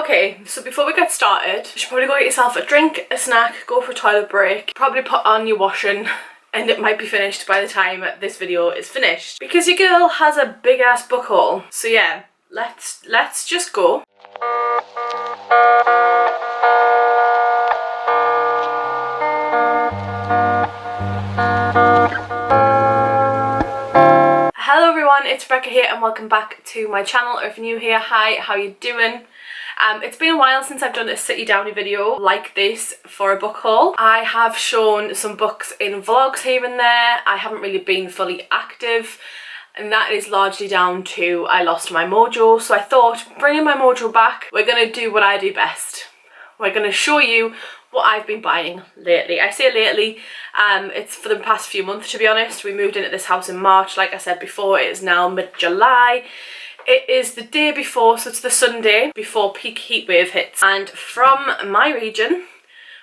Okay, so before we get started, you should probably go get yourself a drink, a snack, go for a toilet break, probably put on your washing, and it might be finished by the time this video is finished. Because your girl has a big ass book haul. So yeah, let's just go. Hello everyone, it's Rebecca here and welcome back to my channel, or if you're new here, hi, how you doing? It's been a while since I've done a City Downy video like this for a book haul. I have shown some books in vlogs here and there. I haven't really been fully active, and that is largely down to I lost my mojo. So I thought, bringing my mojo back, we're going to do what I do best. We're going to show you what I've been buying lately. I say lately, it's for the past few months, to be honest. We moved into this house in March, like I said before. It is now mid-July. It is the day before, so it's the Sunday before peak heat wave hits. And from my region,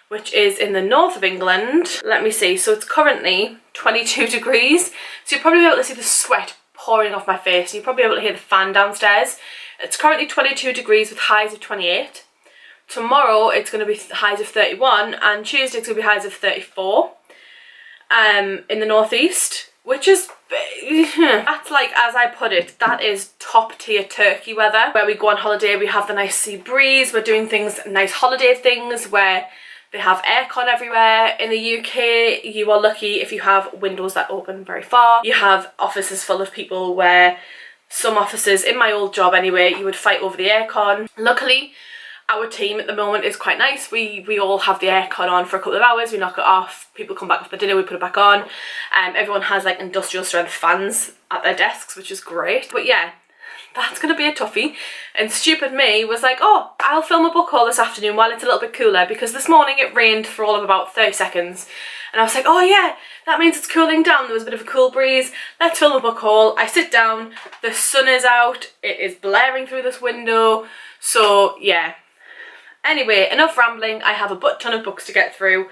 which is in the north of England, let me see, so it's currently 22 degrees. So you'll probably be able to see the sweat pouring off my face. You'll probably be able to hear the fan downstairs. It's currently 22 degrees with highs of 28. Tomorrow it's going to be highs of 31, and Tuesday it's going to be highs of 34 in the northeast, which is, that's like, as I put it, that is top tier Turkey weather, where we go on holiday, we have the nice sea breeze, we're doing things, nice holiday things where they have aircon everywhere. In the UK, you are lucky if you have windows that open very far. You have offices full of people where some offices, in my old job anyway, you would fight over the aircon. Luckily, our team at the moment is quite nice. We all have the aircon on for a couple of hours, we knock it off, people come back for dinner, we put it back on. Everyone has like industrial strength fans at their desks, which is great. But yeah, that's going to be a toughie. And stupid me was like, oh, I'll film a book haul this afternoon while it's a little bit cooler, because this morning it rained for all of about 30 seconds. And I was like, oh yeah, that means it's cooling down. There was a bit of a cool breeze. Let's film a book haul. I sit down, the sun is out, it is blaring through this window. So yeah. Anyway, enough rambling. I have a butt ton of books to get through.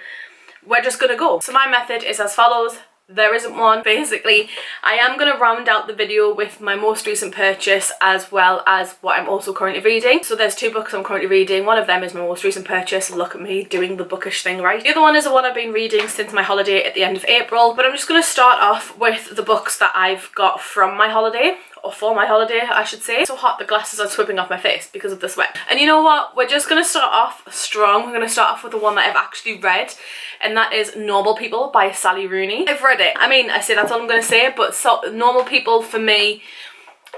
We're just gonna go. So my method is as follows. There isn't one. Basically, I am going to round out the video with my most recent purchase as well as what I'm also currently reading. So there's two books I'm currently reading. One of them is my most recent purchase. Look at me doing the bookish thing right. The other one is the one I've been reading since my holiday at the end of April. But I'm just going to start off with the books that I've got from my holiday. Or for my holiday, I should say. It's so hot, the glasses are swimming off my face because of the sweat. And you know what? We're just going to start off strong. We're going to start off with the one that I've actually read, and that is Normal People by Sally Rooney. I've read it. I mean, I say that's all I'm going to say, but Normal People for me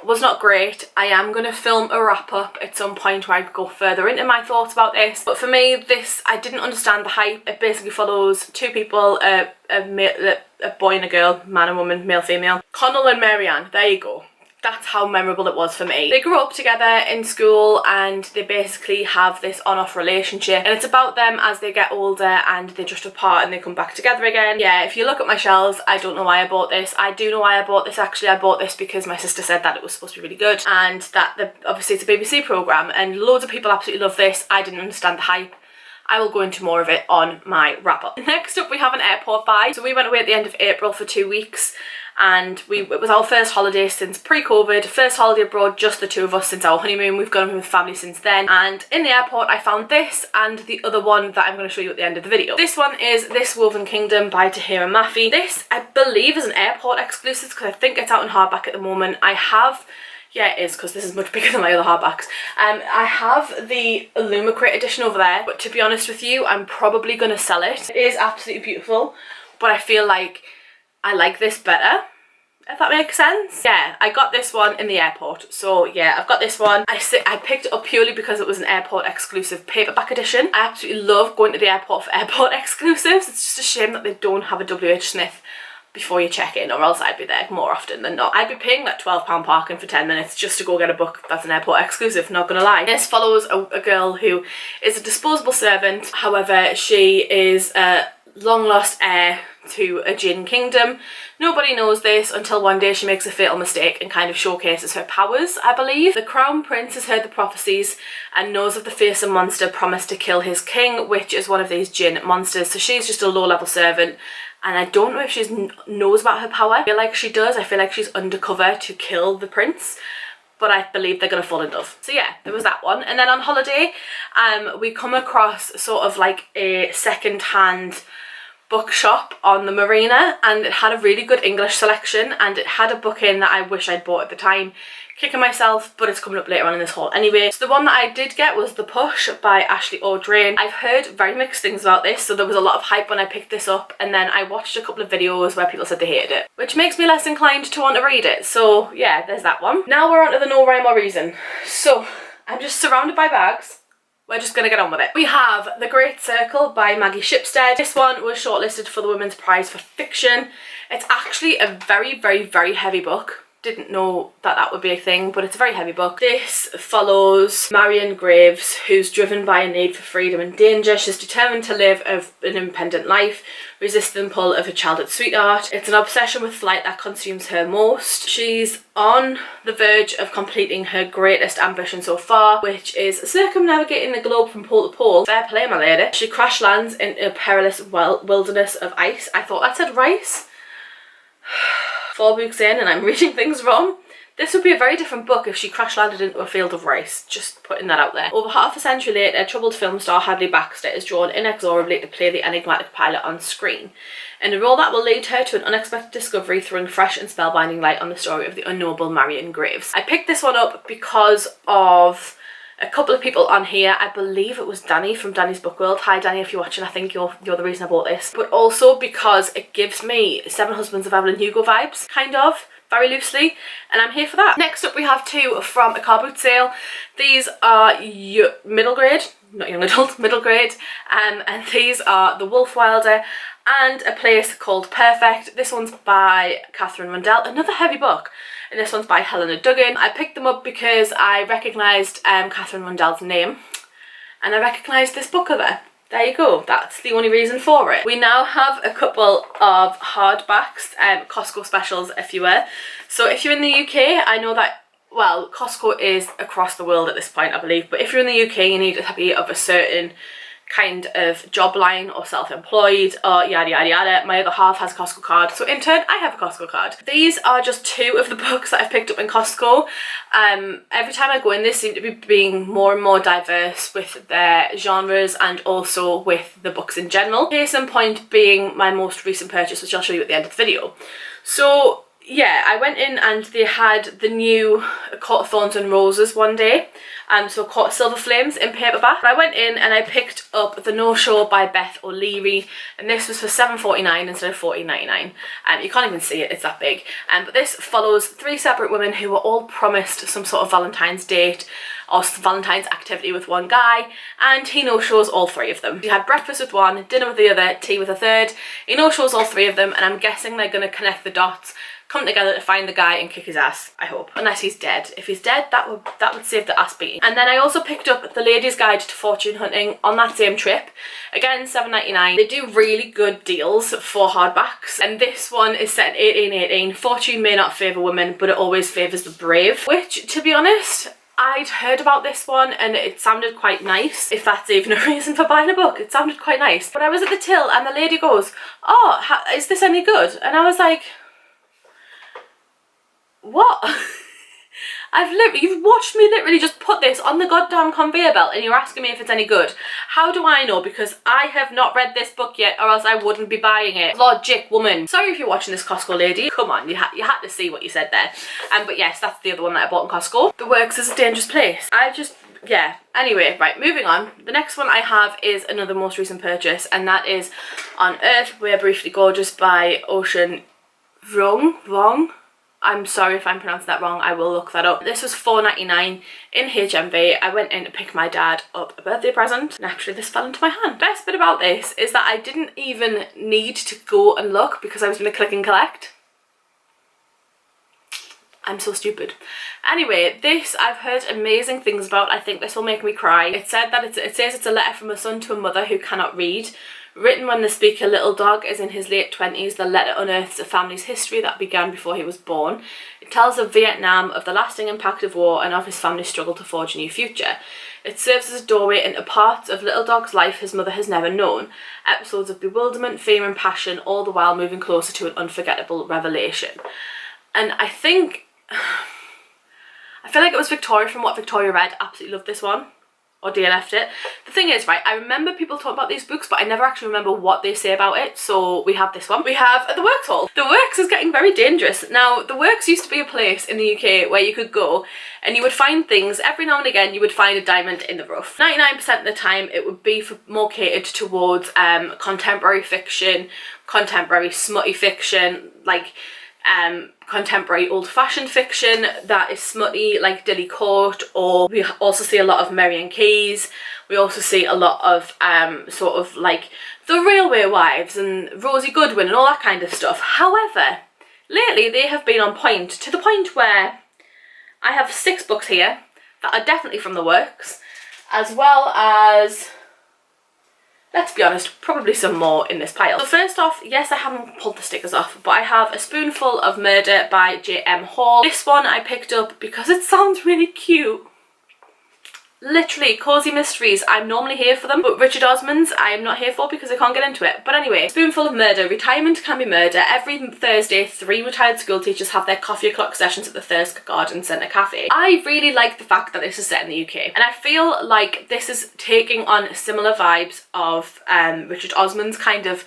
was not great. I am going to film a wrap up at some point where I go further into my thoughts about this. But for me, this, I didn't understand the hype. It basically follows two people, a boy and a girl, man and woman, male, female. Connell and Marianne, there you go. That's how memorable it was for me. They grew up together in school and they basically have this on-off relationship, and it's about them as they get older and they drift apart and they come back together again. Yeah, if you look at my shelves, I don't know why I bought this. I do know why I bought this actually. I bought this because my sister said that it was supposed to be really good, and that obviously it's a BBC programme and loads of people absolutely love this. I didn't understand the hype. I will go into more of it on my wrap up. Next up we have an airport vibe. So we went away at the end of April for 2 weeks, and it was our first holiday since pre-COVID, first holiday abroad, just the two of us since our honeymoon. We've gone with family since then, and in the airport I found this and the other one that I'm going to show you at the end of the video. This one is This Woven Kingdom by Tahira Mafi. This, I believe, is an airport exclusive because I think it's out in hardback at the moment. I have, yeah it is, because this is much bigger than my other hardbacks. I have the Illumicrate edition over there, but to be honest with you, I'm probably going to sell it. It is absolutely beautiful, but I feel like I like this better, if that makes sense. Yeah, I got this one in the airport. So yeah, I've got this one. I picked it up purely because it was an airport exclusive paperback edition. I absolutely love going to the airport for airport exclusives. It's just a shame that they don't have a WH Smith before you check in, or else I'd be there more often than not. I'd be paying that £12 parking for 10 minutes just to go get a book that's an airport exclusive, not gonna lie. This follows a girl who is a disposable servant. However, she is a long lost heir to a Jinn kingdom. Nobody knows this until one day she makes a fatal mistake and kind of showcases her powers, I believe. The crown prince has heard the prophecies and knows of the fearsome monster promised to kill his king, which is one of these Jinn monsters. So she's just a low-level servant, and I don't know if she knows about her power. I feel like she does. I feel like she's undercover to kill the prince. but I believe they're gonna fall in love. So yeah, there was that one. And then on holiday, we come across sort of like a second-hand bookshop on the marina, and it had a really good English selection, and it had a book in that I wish I'd bought at the time. Kicking myself, but it's coming up later on in this haul anyway. So the one that I did get was The Push by Ashley Audrain. I've heard very mixed things about this, so there was a lot of hype when I picked this up, and then I watched a couple of videos where people said they hated it, which makes me less inclined to want to read it. So yeah, there's that one. Now we're on to the No Rhyme or Reason. So I'm just surrounded by bags. We're just gonna get on with it. We have The Great Circle by Maggie Shipstead. This one was shortlisted for the Women's Prize for Fiction. It's actually a very, very, very heavy book. Didn't know that that would be a thing, but it's a very heavy book. This follows Marion Graves, who's driven by a need for freedom and danger. She's determined to live an independent life, resist the pull of her childhood sweetheart. It's an obsession with flight that consumes her most. She's on the verge of completing her greatest ambition so far, which is circumnavigating the globe from pole to pole. Fair play, my lady. She crash lands in a perilous wilderness of ice. I thought that said rice. 4 books in and I'm reading things wrong. This would be a very different book if she crash landed into a field of rice. Just putting that out there. Over half a century later, troubled film star Hadley Baxter is drawn inexorably to play the enigmatic pilot on screen, in a role that will lead her to an unexpected discovery, throwing fresh and spellbinding light on the story of the unknowable Marion Graves. I picked this one up because of a couple of people on here. I believe it was Danny from Danny's Book World. Hi Danny, if you're watching, I think you're the reason I bought this. But also because it gives me Seven Husbands of Evelyn Hugo vibes, kind of, very loosely, and I'm here for that. Next up we have two from a car boot sale. These are middle grade, not young adult, middle grade, and these are The Wolf Wilder and A Place Called Perfect. This one's by Catherine Rundell, another heavy book. And this one's by Helena Duggan. I picked them up because I recognised Catherine Rundell's name, and I recognised this book cover. There you go, that's the only reason for it. We now have a couple of hardbacks, Costco specials if you were. So if you're in the UK, I know that, well, Costco is across the world at this point, I believe, but if you're in the UK, you need to be of a certain kind of job line or self-employed or yada yada yada. My other half has a Costco card, so in turn I have a Costco card. These are just two of the books that I've picked up in Costco. Every time I go in, they seem to be being more and more diverse with their genres and also with the books in general. Case in point being my most recent purchase, which I'll show you at the end of the video. So yeah, I went in and they had the new Court of Thorns and Roses one day. So Court of Silver Flames in paperback. But I went in and I picked up The No Show by Beth O'Leary, and this was for $7.49 instead of $14.99. You can't even see it, it's that big. But this follows three separate women who were all promised some sort of Valentine's date or Valentine's activity with one guy, and he no-shows all three of them. He had breakfast with one, dinner with the other, tea with a third. He no-shows all three of them, and I'm guessing they're going to connect the dots, come together to find the guy and kick his ass, I hope. Unless he's dead. If he's dead, that would save the ass beating. And then I also picked up The Lady's Guide to Fortune Hunting on that same trip. Again, $7.99. They do really good deals for hardbacks, and this one is set in 1818. Fortune may not favour women, but it always favours the brave. Which, to be honest, I'd heard about this one and it sounded quite nice, if that's even a reason for buying a book. It sounded quite nice. But I was at the till and the lady goes, "Oh, is this any good?" And I was like, what? You've watched me literally just put this on the goddamn conveyor belt and you're asking me if it's any good. How do I know? Because I have not read this book yet, or else I wouldn't be buying it. Logic, woman. Sorry if you're watching this, Costco lady. Come on, you had to see what you said there. But yes, that's the other one that I bought in Costco. The Works is a Dangerous Place. Yeah. Anyway, right, moving on. The next one I have is another most recent purchase, and that is On Earth We're Briefly Gorgeous by Ocean Vuong. I'm sorry if I'm pronouncing that wrong, I will look that up. This was $4.99 in HMV. I went in to pick my dad up a birthday present, and actually this fell into my hand. Best bit about this is that I didn't even need to go and look because I was going to click and collect. I'm so stupid. Anyway, this I've heard amazing things about. I think this will make me cry. It said that it says it's a letter from a son to a mother who cannot read. Written when the speaker, little dog, is in his late 20s, the letter unearths a family's history that began before he was born. It tells of Vietnam, of the lasting impact of war, and of his family's struggle to forge a new future. It serves as a doorway into parts of little dog's life his mother has never known. Episodes of bewilderment, fear and passion, all the while moving closer to an unforgettable revelation. And I think I feel like it was Victoria from What Victoria Read. Absolutely loved this one. Or DNF'd it. The thing is, right, I remember people talking about these books, but I never actually remember what they say about it, so we have this one. We have The Works haul. The Works is getting very dangerous. Now, The Works used to be a place in the UK where you could go and you would find things, every now and again you would find a diamond in the rough. 99% of the time it would be more catered towards contemporary fiction, contemporary smutty fiction, like contemporary old-fashioned fiction that is smutty, like Dilly Court, or we also see a lot of Marian Keyes. We also see a lot of sort of like The Railway Wives and Rosie Goodwin and all that kind of stuff. However, lately they have been on point, to the point where I have 6 books here that are definitely from The Works, as well as, let's be honest, probably some more in this pile. So first off, yes, I haven't pulled the stickers off, but I have A Spoonful of Murder by J.M. Hall. This one I picked up because it sounds really cute. Literally, cozy mysteries, I'm normally here for them, but Richard Osman's I am not here for because I can't get into it. But anyway, Spoonful of Murder, retirement can be murder. Every Thursday, 3 retired school teachers have their coffee o'clock sessions at the Thirsk Garden Centre Cafe. I really like the fact that this is set in the UK, and I feel like this is taking on similar vibes of Richard Osman's kind of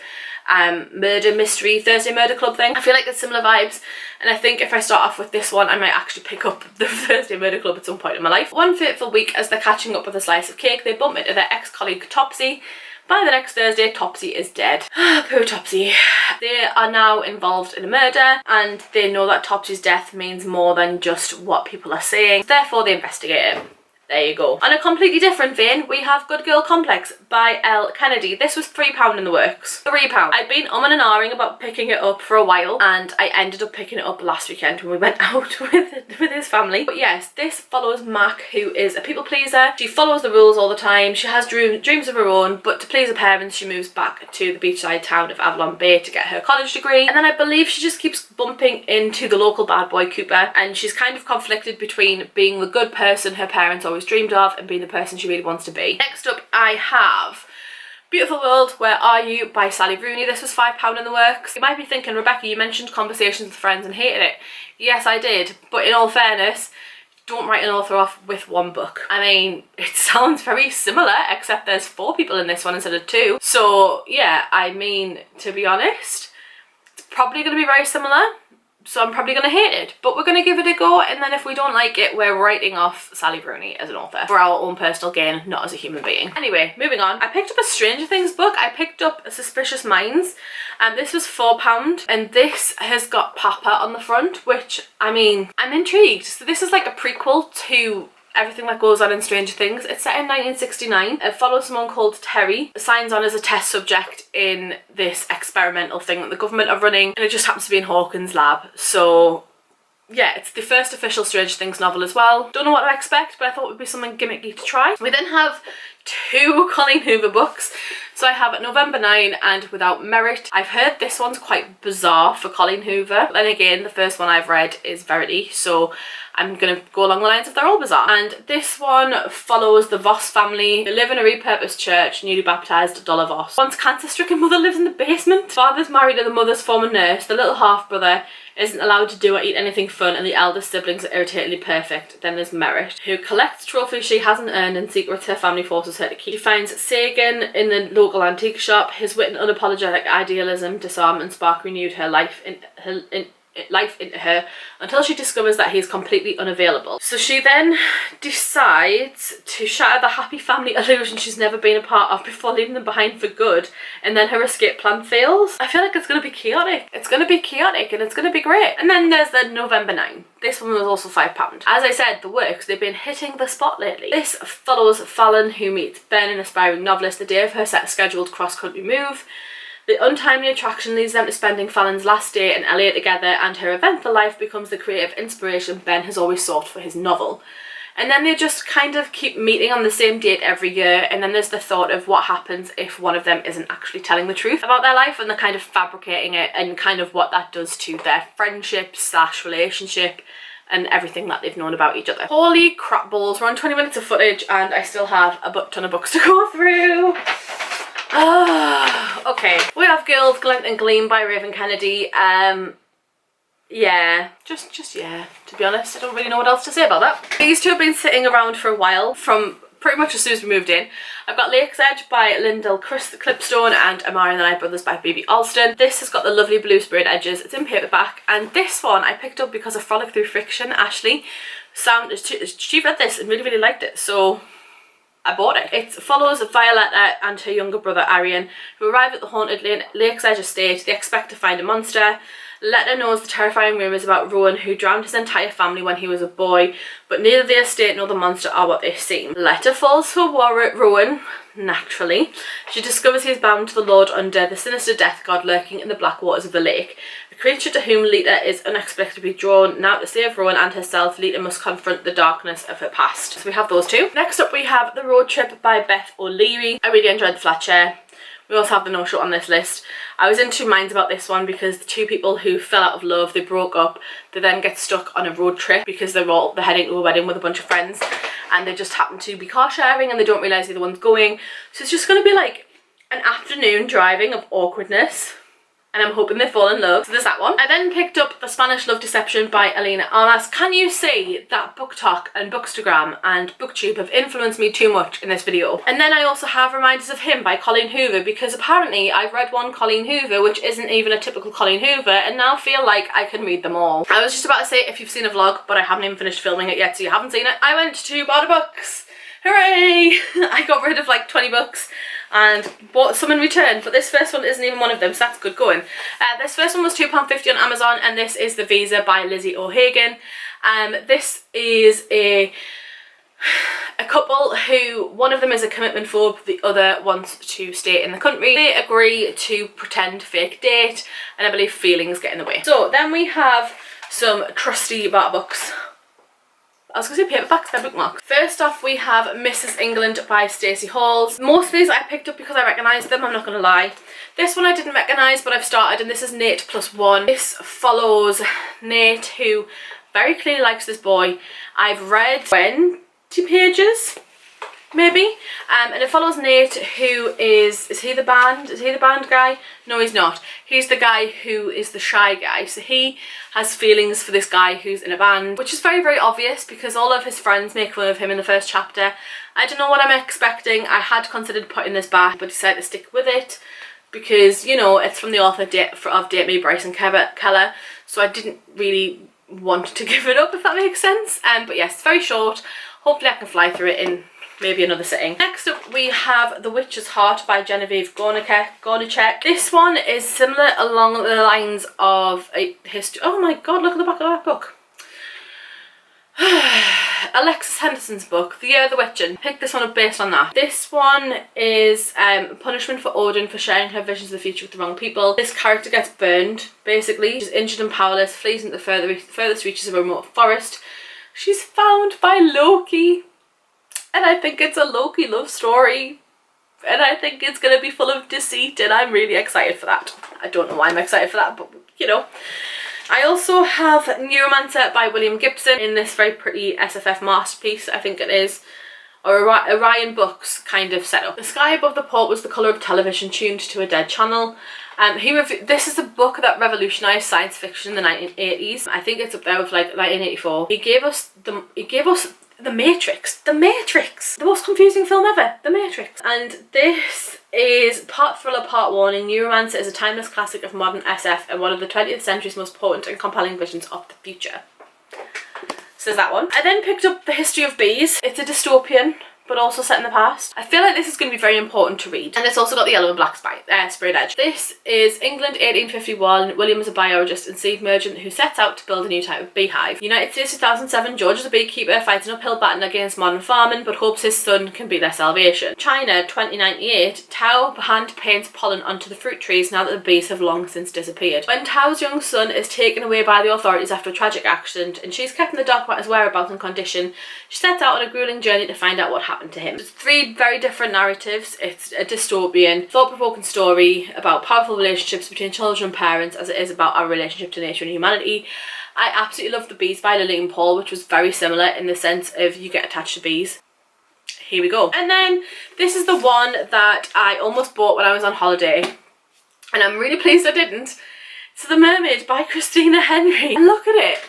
murder mystery Thursday Murder Club thing. I feel like it's similar vibes, and I think if I start off with this one I might actually pick up the Thursday Murder Club at some point in my life. One fateful week, as they're catching up with a slice of cake, they bump into their ex-colleague Topsy. By the next Thursday, Topsy is dead. Poor Topsy. They are now involved in a murder, and they know that Topsy's death means more than just what people are saying, therefore they investigate it. There you go. On a completely different vein, we have Good Girl Complex by Elle Kennedy. This was £3 in The Works. £3. I'd been umming and ahhing about picking it up for a while, and I ended up picking it up last weekend when we went out with his family. But yes, this follows Mac, who is a people pleaser. She follows the rules all the time. She has dreams of her own, but to please her parents, she moves back to the beachside town of Avalon Bay to get her college degree. And then I believe she just keeps bumping into the local bad boy Cooper, and she's kind of conflicted between being the good person her parents always dreamed of and being the person she really wants to be. Next up I have Beautiful World, Where Are You by Sally Rooney. This was £5 in The Works. You might be thinking, Rebecca, you mentioned Conversations with Friends and hated it. Yes, I did, but in all fairness, don't write an author off with one book. I mean, it sounds very similar, except there's 4 people in this one instead of 2. So yeah, I mean, to be honest, it's probably going to be very similar. So I'm probably going to hate it, but we're going to give it a go, and then if we don't like it, we're writing off Sally Rooney as an author for our own personal gain, not as a human being. Anyway, moving on. I picked up a Stranger Things book. I picked up Suspicious Minds, and this was £4, and this has got Papa on the front, which, I mean, I'm intrigued. So this is like a prequel to everything that goes on in Stranger Things. It's set in 1969. It follows someone called Terry, signs on as a test subject in this experimental thing that the government are running, and it just happens to be in Hawkins' lab. So yeah, it's the first official Stranger Things novel as well. Don't know what to expect, but I thought it would be something gimmicky to try. We then have 2 Colleen Hoover books. So I have November 9 and Without Merit. I've heard this one's quite bizarre for Colleen Hoover. But then again, the first one I've read is Verity, so I'm going to go along the lines of they're all bizarre. And this one follows the Voss family. They live in a repurposed church, newly baptised Dollar Voss. One's cancer-stricken mother lives in the basement. Father's married to the mother's former nurse. The little half-brother isn't allowed to do or eat anything fun, and the eldest siblings are irritatingly perfect. Then there's Merit, who collects trophies she hasn't earned and secrets her family forces her to keep. She finds Sagan in the local antique shop. His wit and unapologetic idealism disarm and spark renewed her life into her until she discovers that he is completely unavailable. So she then decides to shatter the happy family illusion she's never been a part of before leaving them behind for good, and then her escape plan fails. I feel like it's going to be chaotic. It's going to be chaotic and it's going to be great. And then there's the November 9. This one was also £5. As I said, The Works, they've been hitting the spot lately. This follows Fallon, who meets Ben, an aspiring novelist, the day of her scheduled cross-country move. The untimely attraction leads them to spending Fallon's last day in LA together, and her eventful life becomes the creative inspiration Ben has always sought for his novel. And then they just kind of keep meeting on the same date every year, and then there's the thought of what happens if one of them isn't actually telling the truth about their life, and they're kind of fabricating it, and kind of what that does to their friendship / relationship and everything that they've known about each other. Holy crap balls, we're on 20 minutes of footage and I still have a ton of books to go through. Okay, we have Girls, Glint and Gleam by Raven Kennedy. yeah, just yeah, to be honest, I don't really know what else to say about that. These two have been sitting around for a while, from pretty much as soon as we moved in. I've got Lake's Edge by Lyndall Clipstone and Amari and the Night Brothers by Baby Alston. This has got the lovely blue sprayed edges. It's in paperback, and this one I picked up because of Frolic Through Friction. Ashley, she read this and really liked it, so I bought it. It follows Violetta and her younger brother Arian, who arrive at the haunted Lake's Edge estate. They expect to find a monster. Letta knows the terrifying rumours about Rowan, who drowned his entire family when he was a boy, but neither the estate nor the monster are what they seem. Letta falls for Rowan, naturally. She discovers he is bound to the Lord under the sinister death god lurking in the black waters of the lake. A creature to whom Letta is inexplicably drawn. Now to save Rowan and herself, Letta must confront the darkness of her past. So we have those two. Next up we have The Road Trip by Beth O'Leary. I really enjoyed the flat share. We also have the no shot on this list. I was in two minds about this one because the two people who fell out of love, they broke up, they then get stuck on a road trip because they're heading to a wedding with a bunch of friends, and they just happen to be car sharing and they don't realise the other one's going. So it's just going to be like an afternoon driving of awkwardness, and I'm hoping they fall in love. So there's that one. I then picked up The Spanish Love Deception by Elena Armas. Can you see that BookTok and Bookstagram and BookTube have influenced me too much in this video? And then I also have Reminders of Him by Colleen Hoover, because apparently I've read one Colleen Hoover which isn't even a typical Colleen Hoover, and now feel like I can read them all. I was just about to say if you've seen a vlog, but I haven't even finished filming it yet, so you haven't seen it. I went to Barter Books. Hooray! I got rid of like 20 books and bought some in return, but this first one isn't even one of them, so that's good going. This first one was £2.50 on Amazon, and this is The Visa by Lizzie O'Hagan. This is a couple who, one of them is a commitment phobe, the other wants to stay in the country. They agree to pretend fake date, and I believe feelings get in the way. So then we have some trusty Barter Books. I was going to say paperbacks, they're bookmarks. First off we have Mrs. England by Stacey Halls. Most of these I picked up because I recognised them, I'm not going to lie. This one I didn't recognise, but I've started, and this is Nate +1. This follows Nate, who very clearly likes this boy. I've read 20 pages, maybe, and it follows Nate, who is he the band guy? No, he's not. He's the guy who is the shy guy, so he has feelings for this guy who's in a band, which is very obvious because all of his friends make fun of him in the first chapter. I don't know what I'm expecting. I had considered putting this back, but decided to stick with it because, you know, it's from the author of Date Me, Bryson Keller, so I didn't really want to give it up, if that makes sense. But yes, it's very short. Hopefully I can fly through it in maybe another sitting. Next up we have The Witch's Heart by Genevieve Gornichek. This one is similar along the lines of a history. Oh my god, look at the back of that book. Alexis Henderson's book, The Year of the Witchin. Picked this one up based on that. This one is punishment for Odin for sharing her visions of the future with the wrong people. This character gets burned, basically. She's injured and powerless, flees into the furthest reaches of a remote forest. She's found by Loki, and I think it's a Loki love story, and I think it's going to be full of deceit, and I'm really excited for that. I don't know why I'm excited for that, but you know. I also have Neuromancer by William Gibson in this very pretty SFF masterpiece, I think it is, or Orion Books kind of setup. The sky above the port was the colour of television tuned to a dead channel. This is a book that revolutionised science fiction in the 1980s. I think it's up there with like 1984. He gave us The Matrix. The Matrix! The most confusing film ever. The Matrix. And this is part thriller, part warning. Neuromancer is a timeless classic of modern SF and one of the 20th century's most potent and compelling visions of the future. So there's that one. I then picked up The History of Bees. It's a dystopian, but also set in the past. I feel like this is going to be very important to read. And it's also got the yellow and black sprayed edge. This is England 1851. William is a biologist and seed merchant who sets out to build a new type of beehive. United States 2007, George is a beekeeper, fights an uphill battle against modern farming, but hopes his son can be their salvation. China 2098, Tao hand paints pollen onto the fruit trees now that the bees have long since disappeared. When Tao's young son is taken away by the authorities after a tragic accident and she's kept in the dark about his whereabouts and condition, she sets out on a grueling journey to find out what happened to him. There's three very different narratives. It's a dystopian, thought-provoking story about powerful relationships between children and parents, as it is about our relationship to nature and humanity. I absolutely love The Bees by Lillian Paul, which was very similar in the sense of you get attached to bees. Here we go. And then this is the one that I almost bought when I was on holiday, and I'm really pleased I didn't. So The Mermaid by Christina Henry. And look at it.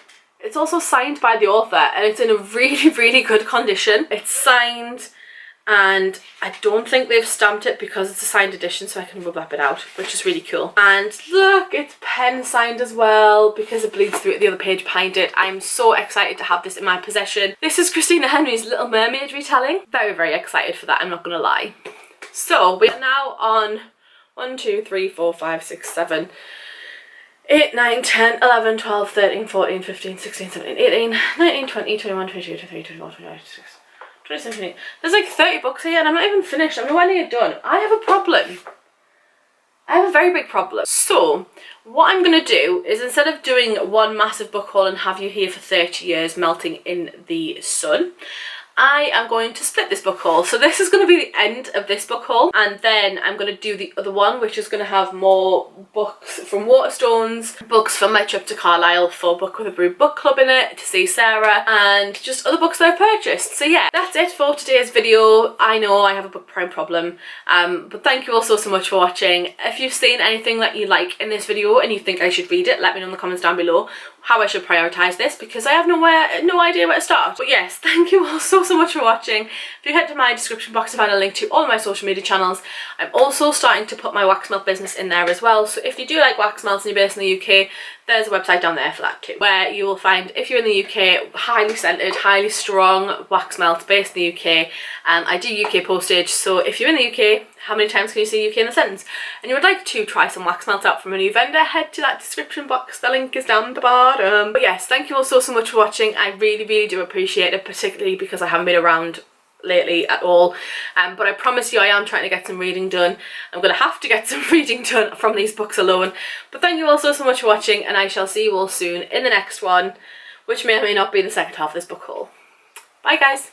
It's also signed by the author and it's in a really, really good condition. It's signed and I don't think they've stamped it because it's a signed edition, so I can rub that bit out, which is really cool. And look, it's pen signed as well because it bleeds through the other page behind it. I'm so excited to have this in my possession. This is Christina Henry's Little Mermaid retelling. Very, very excited for that, I'm not gonna lie. So we are now on 1, 2, 3, 4, 5, 6, 7, 8, 9, 10, 11, 12, 13, 14, 15, 16, 17, 18, 19, 20, 21, 22, 23, 24, 25, 26, 27, 28. There's like 30 books here and I'm not even finished. I'm nowhere near done. I have a problem. I have a very big problem. So what I'm going to do is, instead of doing one massive book haul and have you here for 30 years melting in the sun, I am going to split this book haul. So this is going to be the end of this book haul, and then I'm going to do the other one, which is going to have more books from Waterstones, books from my trip to Carlisle for Book with a Brew book club in it, to see Sarah, and just other books that I've purchased. So yeah, that's it for today's video. I know I have a book prime problem, but thank you all so much for watching. If you've seen anything that you like in this video and you think I should read it, let me know in the comments down below how I should prioritise this, because I have no idea where to start. But yes, thank you all so much for watching. If you head to my description box to find a link to all of my social media channels. I'm also starting to put my wax melt business in there as well, so if you do like wax melts and you're based in the UK, there's a website down there for that too, where you will find, if you're in the UK, highly scented, highly strong wax melts based in the UK. I do UK postage, so if you're in the UK, how many times can you see UK in a sentence, and you would like to try some wax melts out from a new vendor, head to that description box, the link is down the bottom. But yes, thank you all so much for watching. I really do appreciate it, particularly because I haven't been around lately at all, but I promise you I am trying to get some reading done. I'm gonna have to get some reading done from these books alone. But thank you all so much for watching, and I shall see you all soon in the next one, which may or may not be the second half of this book haul. Bye guys.